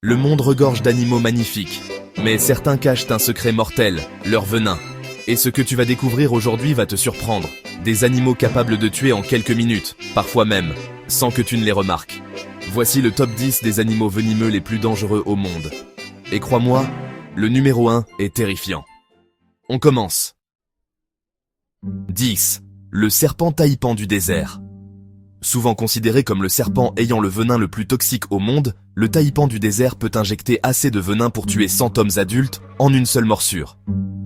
Le monde regorge d'animaux magnifiques, mais certains cachent un secret mortel, leur venin. Et ce que tu vas découvrir aujourd'hui va te surprendre. Des animaux capables de tuer en quelques minutes, parfois même, sans que tu ne les remarques. Voici le top 10 des animaux venimeux les plus dangereux au monde. Et crois-moi, le numéro 1 est terrifiant. On commence. 10. Le serpent taipan du désert. Souvent considéré comme le serpent ayant le venin le plus toxique au monde, le taipan du désert peut injecter assez de venin pour tuer 100 hommes adultes en une seule morsure.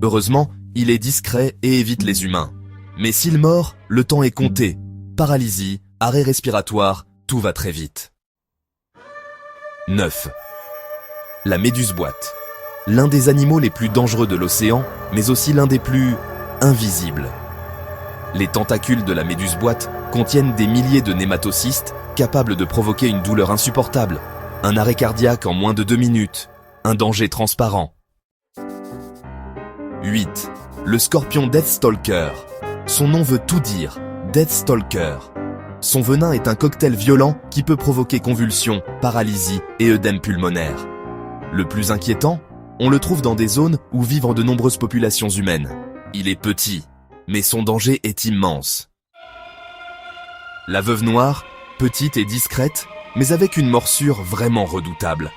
Heureusement, il est discret et évite les humains. Mais s'il mord, le temps est compté. Paralysie, arrêt respiratoire, tout va très vite. 9. La méduse boîte. L'un des animaux les plus dangereux de l'océan, mais aussi l'un des plus invisibles. Les tentacules de la méduse boîte contiennent des milliers de nématocystes capables de provoquer une douleur insupportable, un arrêt cardiaque en moins de 2 minutes, un danger transparent. 8. Le scorpion Deathstalker. Son nom veut tout dire, Deathstalker. Son venin est un cocktail violent qui peut provoquer convulsions, paralysie et œdème pulmonaire. Le plus inquiétant, on le trouve dans des zones où vivent de nombreuses populations humaines. Il est petit, mais son danger est immense. La veuve noire, petite et discrète, mais avec une morsure vraiment redoutable.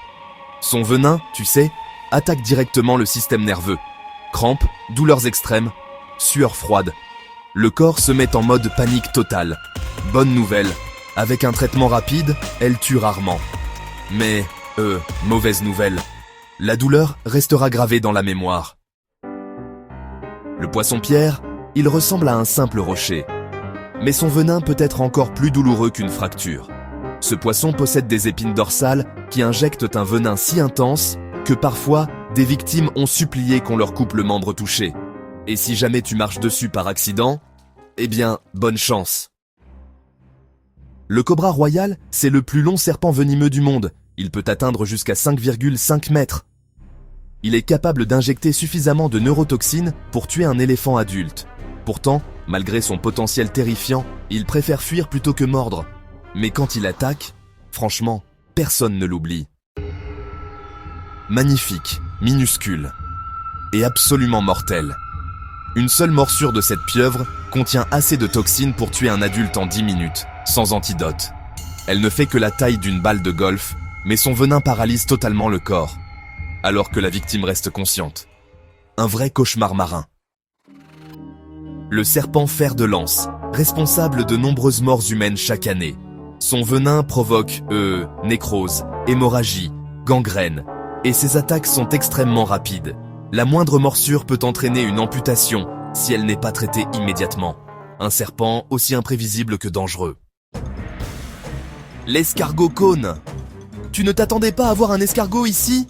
Son venin, tu sais, attaque directement le système nerveux. Crampes, douleurs extrêmes, sueur froide. Le corps se met en mode panique totale. Bonne nouvelle, avec un traitement rapide, elle tue rarement. Mais, mauvaise nouvelle, la douleur restera gravée dans la mémoire. Le poisson-pierre, il ressemble à un simple rocher. Mais son venin peut être encore plus douloureux qu'une fracture. Ce poisson possède des épines dorsales qui injectent un venin si intense que parfois, des victimes ont supplié qu'on leur coupe le membre touché. Et si jamais tu marches dessus par accident, eh bien, bonne chance. Le cobra royal, c'est le plus long serpent venimeux du monde. Il peut atteindre jusqu'à 5,5 mètres. Il est capable d'injecter suffisamment de neurotoxines pour tuer un éléphant adulte. Pourtant, malgré son potentiel terrifiant, il préfère fuir plutôt que mordre. Mais quand il attaque, franchement, personne ne l'oublie. Magnifique, minuscule et absolument mortel. Une seule morsure de cette pieuvre contient assez de toxines pour tuer un adulte en 10 minutes, sans antidote. Elle ne fait que la taille d'une balle de golf, mais son venin paralyse totalement le corps, alors que la victime reste consciente. Un vrai cauchemar marin. Le serpent fer de lance, responsable de nombreuses morts humaines chaque année. Son venin provoque, nécrose, hémorragie, gangrène, et ses attaques sont extrêmement rapides. La moindre morsure peut entraîner une amputation si elle n'est pas traitée immédiatement. Un serpent aussi imprévisible que dangereux. L'escargot cône. Tu ne t'attendais pas à voir un escargot ici?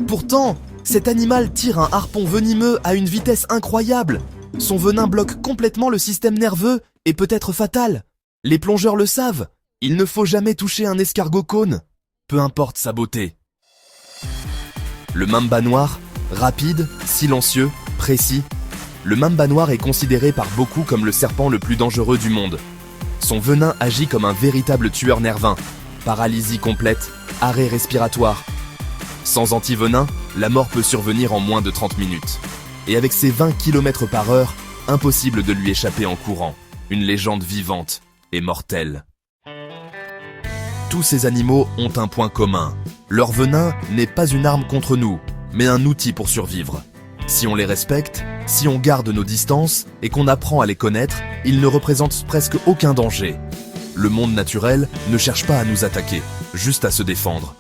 Pourtant, cet animal tire un harpon venimeux à une vitesse incroyable. Son venin bloque complètement le système nerveux et peut être fatal. Les plongeurs le savent. Il ne faut jamais toucher un escargot cône, peu importe sa beauté. Le mamba noir, rapide, silencieux, précis. Le mamba noir est considéré par beaucoup comme le serpent le plus dangereux du monde. Son venin agit comme un véritable tueur nervin. Paralysie complète, arrêt respiratoire. Sans antivenin, la mort peut survenir en moins de 30 minutes. Et avec ses 20 km/h, impossible de lui échapper en courant. Une légende vivante et mortelle. Tous ces animaux ont un point commun. Leur venin n'est pas une arme contre nous, mais un outil pour survivre. Si on les respecte, si on garde nos distances et qu'on apprend à les connaître, ils ne représentent presque aucun danger. Le monde naturel ne cherche pas à nous attaquer, juste à se défendre.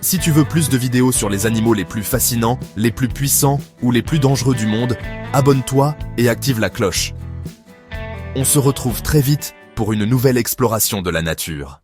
Si tu veux plus de vidéos sur les animaux les plus fascinants, les plus puissants ou les plus dangereux du monde, abonne-toi et active la cloche. On se retrouve très vite pour une nouvelle exploration de la nature.